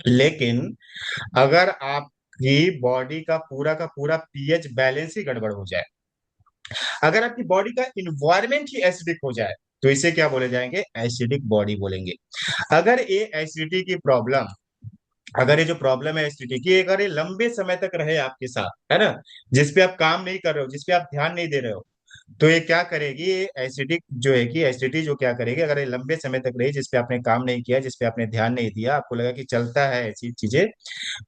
A: लेकिन अगर आपकी बॉडी का पूरा पीएच बैलेंस ही गड़बड़ हो जाए, अगर आपकी बॉडी का इन्वायरमेंट ही एसिडिक हो जाए, तो इसे क्या बोले जाएंगे, एसिडिक बॉडी बोलेंगे। अगर ये एसिडिटी की प्रॉब्लम, अगर ये जो प्रॉब्लम है एसिडिटी की, अगर ये लंबे समय तक रहे आपके साथ, है ना, जिसपे आप काम नहीं कर रहे हो, जिसपे आप ध्यान नहीं दे रहे हो, तो ये क्या करेगी, ये एसिडिक जो है कि एसिडिटी जो क्या करेगी, अगर ये लंबे समय तक रही, जिसपे आपने काम नहीं किया, जिसपे आपने ध्यान नहीं दिया, आपको लगा कि चलता है ऐसी चीजें,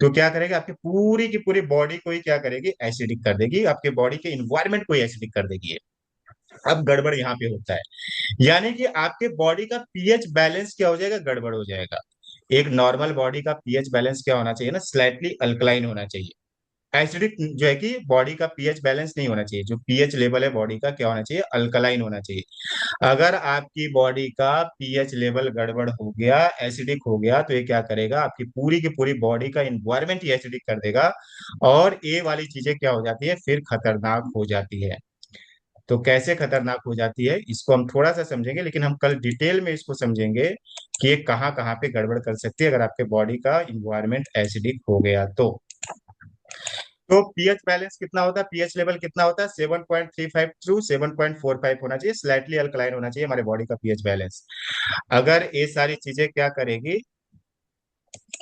A: तो क्या करेगी, आपकी पूरी की पूरी बॉडी को ही क्या करेगी, एसिडिक कर देगी, आपके बॉडी के इन्वायरमेंट को ही एसिडिक कर देगी ये। अब गड़बड़ यहाँ पे होता है, यानी कि आपके बॉडी का पीएच बैलेंस क्या हो जाएगा, गड़बड़ हो जाएगा। एक नॉर्मल बॉडी का पीएच बैलेंस क्या होना चाहिए ना, स्लाइटली अल्कलाइन होना चाहिए। एसिडिक जो है कि बॉडी का पीएच बैलेंस नहीं होना चाहिए, जो पीएच लेवल है बॉडी का क्या होना चाहिए, अल्कलाइन होना चाहिए। अगर आपकी बॉडी का पीएच लेवल गड़बड़ हो गया, एसिडिक हो गया, तो ये क्या करेगा, आपकी पूरी की पूरी बॉडी का इन्वायरमेंट ही एसिडिक कर देगा, और ये वाली चीजें क्या हो जाती है, फिर खतरनाक हो जाती है। तो कैसे खतरनाक हो जाती है इसको हम थोड़ा सा समझेंगे, लेकिन हम कल डिटेल में इसको समझेंगे कि ये कहाँ कहाँ पे गड़बड़ कर सकती है अगर आपके बॉडी का इन्वायरमेंट एसिडिक हो गया तो पीएच बैलेंस कितना होता है, पीएच लेवल कितना होता है, 7.35 टू 7.45 होना चाहिए, स्लाइटली अल्कलाइन होना चाहिए हमारे बॉडी का पीएच बैलेंस। अगर ये सारी चीजें क्या करेगी,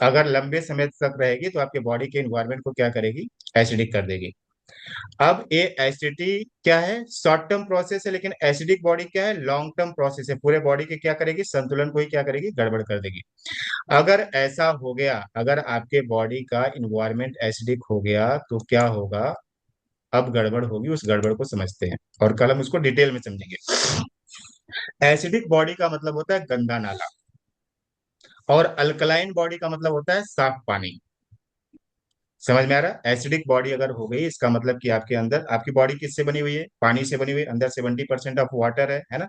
A: अगर लंबे समय तक रहेगी तो आपके बॉडी के इन्वायरमेंट को क्या करेगी, एसिडिक कर देगी। अब ये एसिडिटी क्या है, शॉर्ट टर्म प्रोसेस है, लेकिन एसिडिक बॉडी क्या है, लॉन्ग टर्म प्रोसेस है, पूरे बॉडी के क्या करेगी, संतुलन को ही क्या करेगी, गड़बड़ कर देगी। अगर ऐसा हो गया, अगर आपके बॉडी का इन्वायरमेंट एसिडिक हो गया तो क्या होगा, अब गड़बड़ होगी, उस गड़बड़ को समझते हैं और कल हम उसको डिटेल में समझेंगे। एसिडिक बॉडी का मतलब होता है गंदा नाला, और अल्कलाइन बॉडी का मतलब होता है साफ पानी। समझ में आ रहा है, एसिडिक बॉडी अगर हो गई इसका मतलब कि आपके अंदर, आपकी बॉडी किससे बनी हुई है, पानी से बनी हुई है, अंदर 70% ऑफ वाटर है ना।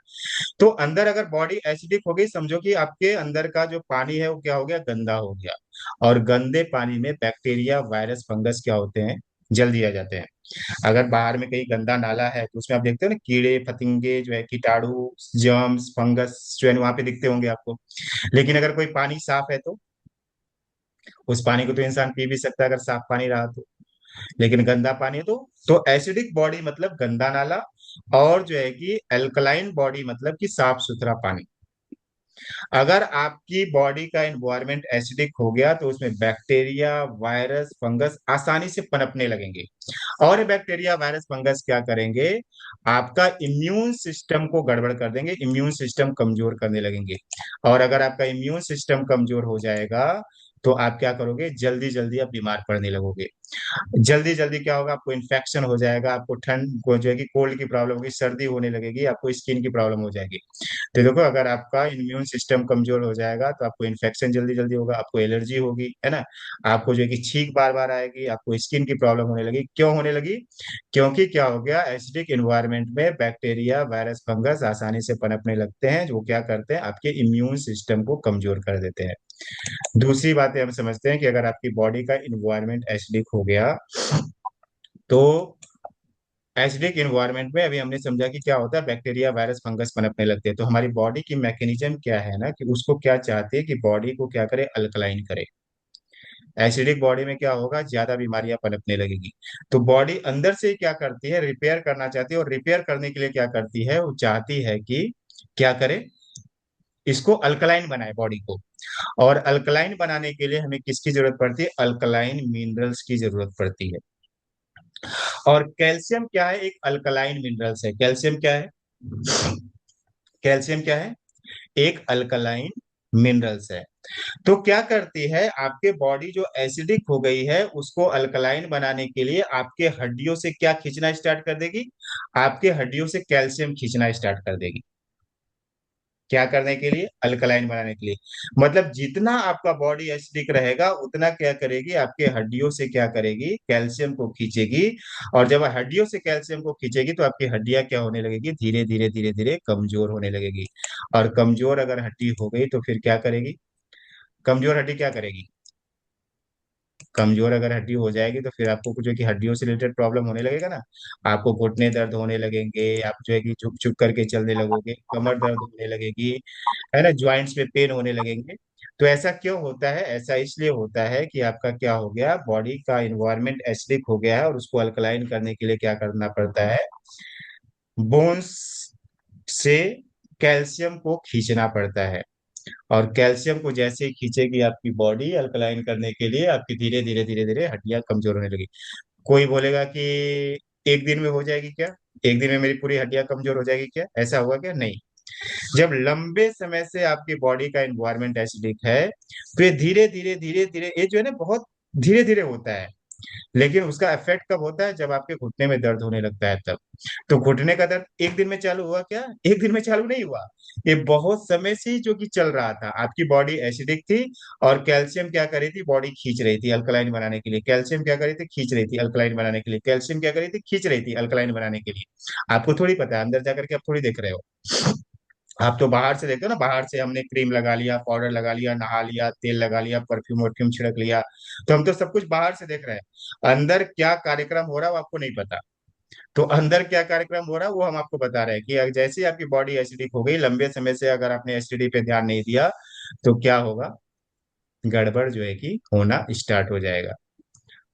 A: तो अंदर अगर बॉडी एसिडिक हो गई, समझो कि आपके अंदर का जो पानी है वो क्या हो गया, गंदा हो गया। और गंदे पानी में बैक्टीरिया, वायरस, फंगस क्या होते हैं, जल्दी आ जाते हैं। अगर बाहर में कहीं गंदा नाला है तो उसमें आप देखते हो ना, कीड़े फतिंगे जो है, कीटाणु, जर्म्स, फंगस जो है वहां पे दिखते होंगे आपको। लेकिन अगर कोई पानी साफ है तो उस पानी को तो इंसान पी भी सकता है अगर साफ पानी रहा तो। लेकिन गंदा पानी है तो एसिडिक बॉडी मतलब गंदा नाला, और जो है कि अल्कलाइन बॉडी मतलब कि साफ सुथरा पानी। अगर आपकी बॉडी का एनवायरनमेंट एसिडिक हो गया तो उसमें बैक्टीरिया, वायरस, फंगस आसानी से पनपने लगेंगे। और ये बैक्टीरिया, वायरस, फंगस क्या करेंगे, आपका इम्यून सिस्टम को गड़बड़ कर देंगे, इम्यून सिस्टम कमजोर करने लगेंगे। और अगर आपका इम्यून सिस्टम कमजोर हो जाएगा तो आप क्या करोगे, जल्दी जल्दी आप बीमार पड़ने लगोगे। जल्दी जल्दी क्या होगा, आपको इन्फेक्शन हो जाएगा, आपको ठंड को जो है कि कोल्ड की प्रॉब्लम होगी, सर्दी होने लगेगी, आपको स्किन की प्रॉब्लम हो जाएगी। तो देखो, अगर आपका इम्यून सिस्टम कमजोर हो जाएगा तो आपको इन्फेक्शन जल्दी जल्दी होगा, आपको एलर्जी होगी, है ना। आपको जो है कि छींक बार बार आएगी, आपको स्किन की प्रॉब्लम होने लगी। क्यों होने लगी, क्योंकि क्या हो गया, एसिडिक इन्वायरमेंट में बैक्टीरिया, वायरस, फंगस आसानी से पनपने लगते हैं, जो क्या करते हैं, आपके इम्यून सिस्टम को कमजोर कर देते हैं। दूसरी बात हम समझते हैं कि अगर आपकी बॉडी का इन्वायरमेंट एसिडिक हो गया तो एसिडिक इन्वायरमेंट में अभी हमने समझा कि क्या होता है, बैक्टीरिया, वायरस, फंगस पनपने लगते हैं। तो हमारी बॉडी की मैकेनिज्म क्या है ना, कि उसको क्या चाहते हैं कि बॉडी को क्या करे, अल्कलाइन करे। एसिडिक बॉडी में क्या होगा, ज्यादा बीमारियां पनपने लगेगी। तो बॉडी अंदर से क्या करती है, रिपेयर करना चाहती है, और रिपेयर करने के लिए क्या करती है, वो चाहती है कि क्या करे, इसको अल्कलाइन बनाए बॉडी को। और अल्कलाइन बनाने के लिए हमें किसकी जरूरत पड़ती है, अल्कलाइन मिनरल्स की जरूरत पड़ती है। और कैल्शियम क्या है, एक अल्कलाइन मिनरल्स है। कैल्शियम क्या है, कैल्शियम क्या है, एक अल्कलाइन मिनरल्स है। तो क्या करती है, आपके बॉडी जो एसिडिक हो गई है उसको अल्कलाइन बनाने के लिए आपके हड्डियों से क्या खींचना स्टार्ट कर देगी, आपके हड्डियों से कैल्शियम खींचना स्टार्ट कर देगी। क्या करने के लिए, अल्कलाइन बनाने के लिए। मतलब जितना आपका बॉडी एसिडिक रहेगा उतना क्या करेगी, आपके हड्डियों से क्या करेगी, कैल्शियम को खींचेगी। और जब हड्डियों से कैल्शियम को खींचेगी तो आपकी हड्डियां क्या होने लगेगी, धीरे धीरे धीरे धीरे कमजोर होने लगेगी। और कमजोर अगर हड्डी हो गई तो फिर क्या करेगी, कमजोर हड्डी क्या करेगी, कमजोर अगर हड्डी हो जाएगी तो फिर आपको कुछ जो है कि हड्डियों से रिलेटेड प्रॉब्लम होने लगेगा ना। आपको घुटने दर्द होने लगेंगे, आप जो है कि झुक झुक करके चलने लगोगे, कमर दर्द होने लगेगी, है ना, ज्वाइंट्स पे पेन होने लगेंगे। तो ऐसा क्यों होता है, ऐसा इसलिए होता है कि आपका क्या हो गया, बॉडी का इन्वायरमेंट एसिडिक हो गया है, और उसको अल्कलाइन करने के लिए क्या करना पड़ता है, बोन्स से कैल्शियम को खींचना पड़ता है। और कैल्शियम को जैसे ही खींचेगी आपकी बॉडी अल्कलाइन करने के लिए, आपकी धीरे धीरे धीरे धीरे हड्डियां कमजोर होने लगी। कोई बोलेगा कि एक दिन में हो जाएगी क्या, एक दिन में मेरी पूरी हड्डियां कमजोर हो जाएगी क्या, ऐसा होगा क्या, नहीं। जब लंबे समय से आपकी बॉडी का एनवायरनमेंट एसिडिक है तो ये धीरे धीरे धीरे धीरे, ये जो है ना बहुत धीरे धीरे होता है। लेकिन उसका इफेक्ट कब होता है, जब आपके घुटने में दर्द होने लगता है तब। तो घुटने का दर्द एक दिन में चालू हुआ क्या, एक दिन में चालू नहीं हुआ। ये बहुत समय से जो कि चल रहा था, आपकी बॉडी एसिडिक थी और कैल्शियम क्या कर रही थी, बॉडी खींच रही थी अल्कलाइन बनाने के लिए, कैल्शियम क्या कर रही थी, खींच रही थी अल्कलाइन बनाने के लिए, कैल्शियम क्या कर रही थी, खींच रही थी अल्कलाइन बनाने के लिए। आपको थोड़ी पता है, अंदर जाकर के आप थोड़ी देख रहे हो। आप तो बाहर से देखते हो ना, बाहर से हमने क्रीम लगा लिया, पाउडर लगा लिया, नहा लिया, तेल लगा लिया, परफ्यूम वर्फ्यूम छिड़क लिया, तो हम तो सब कुछ बाहर से देख रहे हैं। अंदर क्या कार्यक्रम हो रहा है वो आपको नहीं पता। तो अंदर क्या कार्यक्रम हो रहा है वो हम आपको बता रहे हैं कि अगर जैसे ही आपकी बॉडी एसिडिक हो गई लंबे समय से, अगर आपने एसिडिटी पे ध्यान नहीं दिया, तो क्या होगा, गड़बड़ जो है कि होना स्टार्ट हो जाएगा।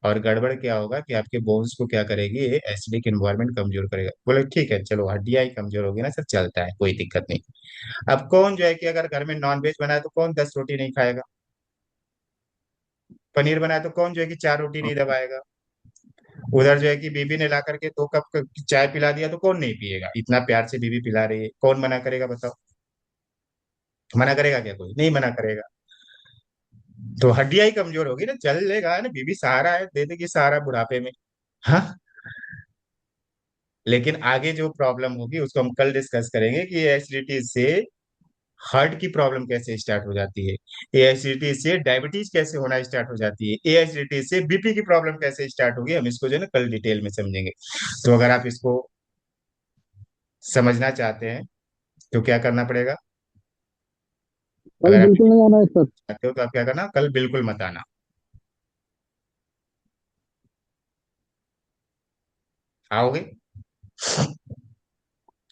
A: और गड़बड़ क्या होगा कि आपके बोन्स को क्या करेगी, ये एसिडिक एनवायरनमेंट कमजोर करेगा। बोले ठीक है चलो, हड्डियां ही कमजोर होगी ना सर, चलता है, कोई दिक्कत नहीं। अब कौन जो है कि अगर घर में नॉन वेज बनाए तो कौन 10 रोटी नहीं खाएगा, पनीर बनाए तो कौन जो है कि 4 रोटी नहीं दबाएगा, उधर जो है कि बीबी ने ला करके 2 कप चाय पिला दिया तो कौन नहीं पिएगा, इतना प्यार से बीबी पिला रही है, कौन मना करेगा बताओ। मना करेगा क्या, कोई नहीं मना करेगा। तो हड्डियां ही कमजोर होगी ना, चलेगा ना, बीबी सहारा है, दे देगी सहारा बुढ़ापे में। हाँ। लेकिन आगे जो प्रॉब्लम होगी उसको हम कल डिस्कस करेंगे कि एसिडिटी से हार्ट की प्रॉब्लम कैसे स्टार्ट हो जाती है, ये एसिडिटी से डायबिटीज कैसे होना स्टार्ट हो जाती है, ये एसिडिटी से बीपी की प्रॉब्लम कैसे स्टार्ट होगी, हम इसको जो है ना कल डिटेल में समझेंगे। तो अगर आप इसको समझना चाहते हैं तो क्या करना पड़ेगा,
B: कल
A: अगर आप
B: बिल्कुल नहीं आना है सर।
A: चाहते हो तो आप क्या करना, कल बिल्कुल मत आना। आओगे,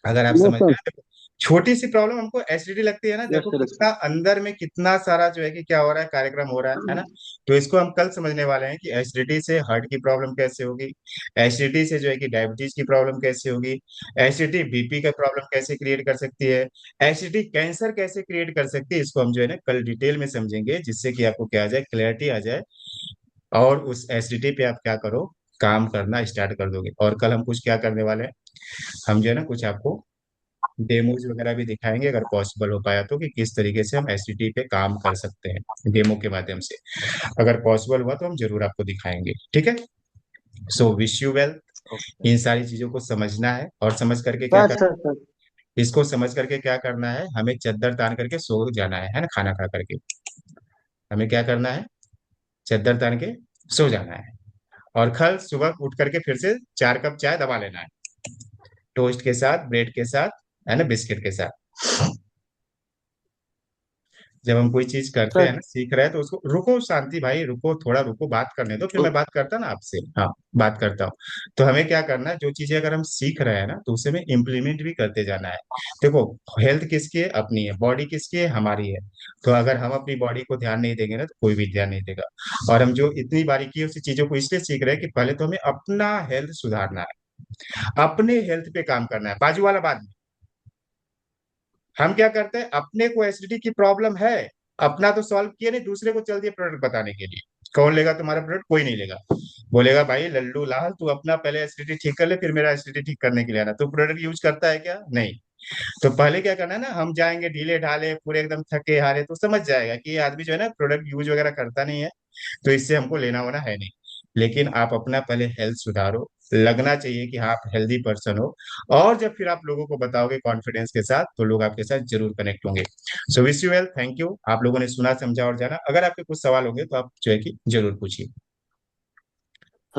A: अगर आप
B: यस
A: समझ रहे
B: सर।
A: हैं, देखो छोटी सी प्रॉब्लम हमको एसिडिटी लगती है ना,
B: यस
A: देखो
B: सर, यस
A: कितना अंदर में कितना सारा जो है कि क्या हो रहा है, कार्यक्रम हो रहा है ना। तो इसको हम कल समझने वाले हैं कि एसिडिटी से हार्ट की प्रॉब्लम कैसे होगी, एसिडिटी से जो है कि डायबिटीज की प्रॉब्लम कैसे होगी, एसिडिटी बीपी का प्रॉब्लम कैसे क्रिएट कर सकती है, एसिडिटी कैंसर कैसे क्रिएट कर सकती है, इसको हम जो है ना कल डिटेल में समझेंगे, जिससे कि आपको क्या आ जाए, क्लैरिटी आ जाए। और उस एसिडिटी पे आप क्या करो, काम करना स्टार्ट कर दोगे। और कल हम कुछ क्या करने वाले हैं, हम जो है ना कुछ आपको डेमोज वगैरह भी दिखाएंगे अगर पॉसिबल हो पाया तो, कि किस तरीके से हम एसटीटी पे काम कर सकते हैं डेमो के माध्यम से। अगर पॉसिबल हुआ तो हम जरूर आपको दिखाएंगे, ठीक है। So wish you well.
B: Sir.
A: इन सारी चीजों को समझना है, और समझ करके क्या
B: सर
A: कर,
B: सर सर।
A: इसको समझ करके क्या करना है, हमें चद्दर तान करके सो जाना है ना, खाना खा करके हमें क्या करना है, चद्दर तान के सो जाना है। और कल सुबह उठ करके फिर से 4 कप चाय दबा लेना है, टोस्ट के साथ, ब्रेड के साथ, है ना, बिस्किट के साथ। जब हम कोई चीज करते हैं
B: सर।
A: ना, सीख रहे हैं, तो उसको रुको, शांति भाई रुको, थोड़ा रुको, बात करने दो, फिर मैं बात करता ना आपसे, हाँ बात करता हूँ। तो हमें क्या करना है, जो चीजें अगर हम सीख रहे हैं ना, तो उसे हमें इम्प्लीमेंट भी करते जाना है। देखो, हेल्थ किसकी है, अपनी है, बॉडी किसकी है, हमारी है। तो अगर हम अपनी बॉडी को ध्यान नहीं देंगे ना, तो कोई भी ध्यान नहीं देगा। और हम जो इतनी बारीकियों से चीजों को इसलिए सीख रहे हैं कि पहले तो हमें अपना हेल्थ सुधारना है, अपने हेल्थ पे काम करना है, बाजू वाला बात। हम क्या करते हैं, अपने को एसिडिटी की प्रॉब्लम है, अपना तो सॉल्व किए नहीं, दूसरे को चल दिए प्रोडक्ट बताने के लिए। कौन लेगा तुम्हारा प्रोडक्ट, कोई नहीं लेगा। बोलेगा भाई लल्लू लाल, तू अपना पहले एसिडिटी ठीक कर ले, फिर मेरा एसिडिटी ठीक करने के लिए आना। तू प्रोडक्ट यूज करता है क्या, नहीं। तो पहले क्या करना है ना, हम जाएंगे ढीले ढाले पूरे एकदम थके हारे, तो समझ जाएगा कि ये आदमी जो है ना प्रोडक्ट यूज वगैरह करता नहीं है, तो इससे हमको लेना होना है नहीं। लेकिन आप अपना पहले हेल्थ सुधारो, लगना चाहिए कि हाँ आप हेल्दी पर्सन हो। और जब फिर आप लोगों को बताओगे कॉन्फिडेंस के साथ, तो लोग आपके साथ जरूर कनेक्ट होंगे। सो wish you well, thank you, आप लोगों ने सुना समझा और जाना। अगर आपके कुछ सवाल होंगे तो आप जो है कि जरूर पूछिए।